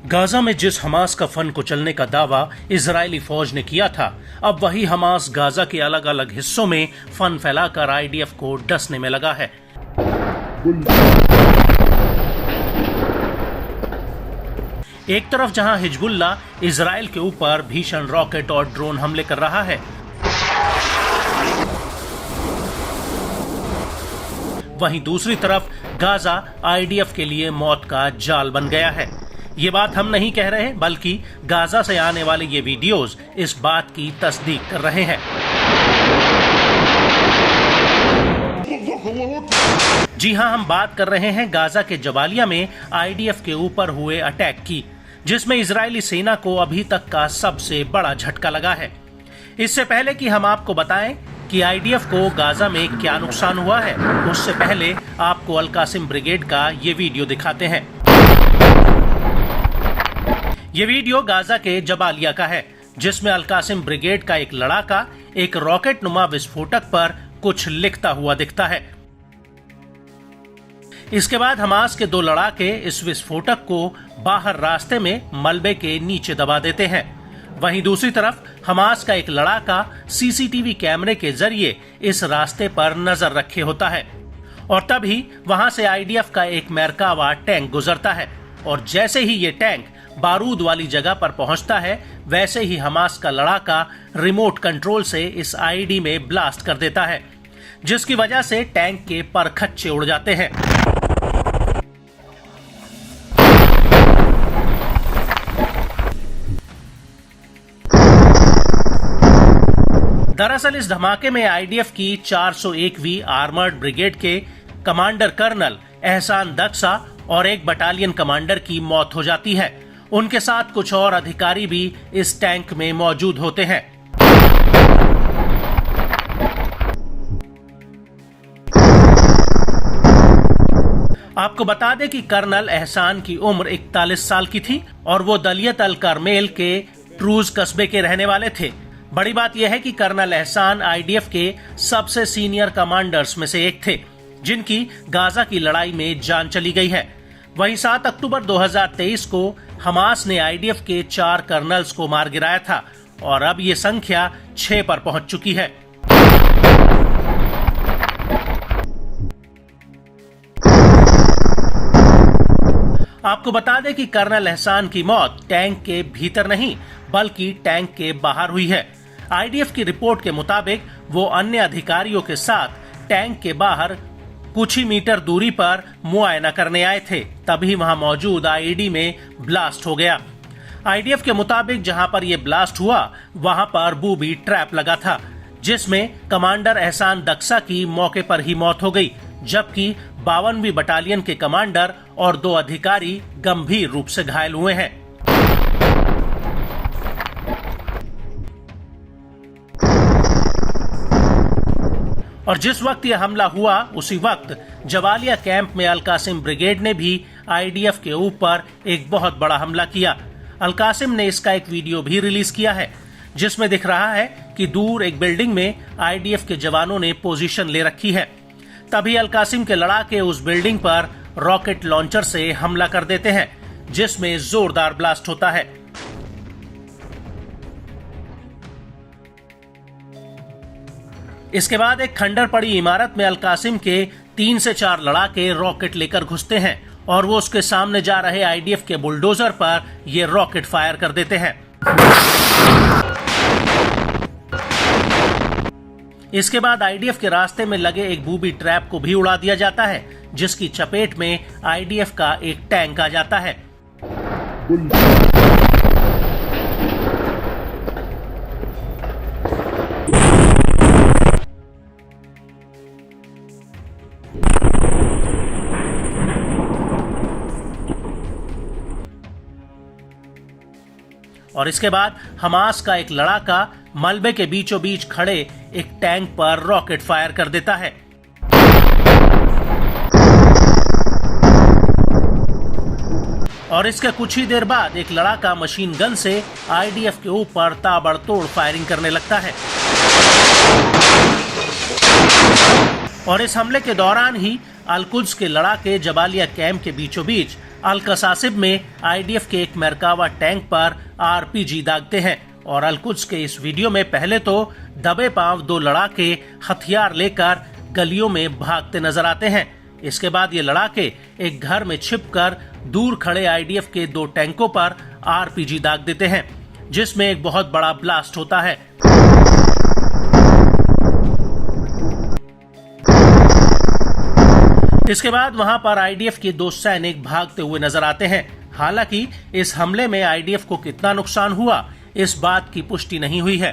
Gaza में जिस Hamas का फन कुचलने का दावा इजरायली फौज ने किया था, अब वही हमास गाजा के अलग अलग हिस्सों में फन फैलाकर आईडीएफ को डसने में लगा है। एक तरफ जहां हिजबुल्ला इजराइल के ऊपर भीषण रॉकेट और ड्रोन हमले कर रहा है, वहीं दूसरी तरफ गाजा आईडीएफ के लिए मौत का जाल बन गया है। ये बात हम नहीं कह रहे, बल्कि गाजा से आने वाले ये वीडियोस इस बात की तस्दीक कर रहे हैं। जी हां, हम बात कर रहे हैं गाजा के जबालिया में आईडीएफ के ऊपर हुए अटैक की, जिसमें इजरायली सेना को अभी तक का सबसे बड़ा झटका लगा है। इससे पहले कि हम आपको बताएं कि आईडीएफ को गाजा में क्या नुकसान हुआ है, उससे पहले आपको अल कासिम ब्रिगेड का ये वीडियो दिखाते हैं। ये वीडियो गाजा के जबालिया का है, जिसमें अल कासिम ब्रिगेड का एक लड़ाका एक रॉकेट नुमा विस्फोटक पर कुछ लिखता हुआ दिखता है। इसके बाद हमास के दो लड़ाके इस विस्फोटक को बाहर रास्ते में मलबे के नीचे दबा देते हैं। वहीं दूसरी तरफ हमास का एक लड़ाका सीसीटीवी कैमरे के जरिए इस रास्ते पर नजर रखे होता है, और तभी वहां से आईडीएफ का एक मेरकावा टैंक गुजरता है, और जैसे ही ये टैंक बारूद वाली जगह पर पहुंचता है, वैसे ही हमास का लड़ाका रिमोट कंट्रोल से इस आईडी में ब्लास्ट कर देता है, जिसकी वजह से टैंक के परखच्चे उड़ जाते हैं। दरअसल इस धमाके में आईडीएफ की 401वीं आर्मर्ड ब्रिगेड के कमांडर कर्नल एहसान दक्सा और एक बटालियन कमांडर की मौत हो जाती है। उनके साथ कुछ और अधिकारी भी इस टैंक में मौजूद होते हैं। आपको बता दें कि कर्नल एहसान की उम्र 41 साल की थी और वो दलियत अल करमेल के ट्रूज कस्बे के रहने वाले थे। बड़ी बात यह है कि कर्नल एहसान आईडीएफ के सबसे सीनियर कमांडर्स में से एक थे, जिनकी गाजा की लड़ाई में जान चली गई है। वहीं 7 अक्टूबर 2023 को हमास ने आईडीएफ के 4 कर्नल्स को मार गिराया था, और अब ये संख्या 6 पर पहुंच चुकी है। आपको बता दें कि कर्नल एहसान की मौत टैंक के भीतर नहीं, बल्कि टैंक के बाहर हुई है। आईडीएफ की रिपोर्ट के मुताबिक वो अन्य अधिकारियों के साथ टैंक के बाहर कुछ ही मीटर दूरी पर मुआयना करने आए थे, तभी वहां मौजूद आईडी में ब्लास्ट हो गया। आईडीएफ के मुताबिक जहां पर यह ब्लास्ट हुआ, वहां पर बूबी ट्रैप लगा था, जिसमें कमांडर एहसान दक्सा की मौके पर ही मौत हो गई, जबकि 52वीं बटालियन के कमांडर और 2 अधिकारी गंभीर रूप से घायल हुए हैं। और जिस वक्त यह हमला हुआ, उसी वक्त जबालिया कैंप में अल कासिम ब्रिगेड ने भी आईडीएफ के ऊपर एक बहुत बड़ा हमला किया। अल कासिम ने इसका एक वीडियो भी रिलीज किया है, जिसमें दिख रहा है कि दूर एक बिल्डिंग में आईडीएफ के जवानों ने पोजीशन ले रखी है। तभी अल कासिम के लड़ाके उस बिल्डिंग पर रॉकेट लॉन्चर से हमला कर देते हैं, जिसमें जोरदार ब्लास्ट होता है। इसके बाद एक खंडर पड़ी इमारत में अल कासिम के 3 से 4 लड़ाके रॉकेट लेकर घुसते हैं, और वो उसके सामने जा रहे आईडीएफ के बुलडोजर पर ये रॉकेट फायर कर देते हैं। इसके बाद आईडीएफ के रास्ते में लगे एक बूबी ट्रैप को भी उड़ा दिया जाता है, जिसकी चपेट में आईडीएफ का एक टैंक आ जाता है। और इसके बाद हमास का एक लड़ाका मलबे के बीचों बीच खड़े एक टैंक पर रॉकेट फायर कर देता है। और इसके कुछ ही देर बाद एक लड़ाका मशीन गन से आईडीएफ के ऊपर ताबड़तोड़ फायरिंग करने लगता है। और इस हमले के दौरान ही अल-कुद्स के लड़ाके जबालिया कैंप के बीचों बीच अल-कसासिब में आईडीएफ के एक मरकावा टैंक पर आरपीजी दागते हैं। और अल-कुद्स के इस वीडियो में पहले तो दबे पांव 2 लड़ाके हथियार लेकर गलियों में भागते नजर आते हैं। इसके बाद ये लड़ाके एक घर में छिपकर दूर खड़े आईडीएफ के 2 टैंकों पर आरपीजी दाग देते हैं, जिसमें एक बहुत बड़ा ब्लास्ट होता है। इसके बाद वहां पर आईडीएफ के 2 सैनिक भागते हुए नजर आते हैं। हालांकि इस हमले में आईडीएफ को कितना नुकसान हुआ, इस बात की पुष्टि नहीं हुई है।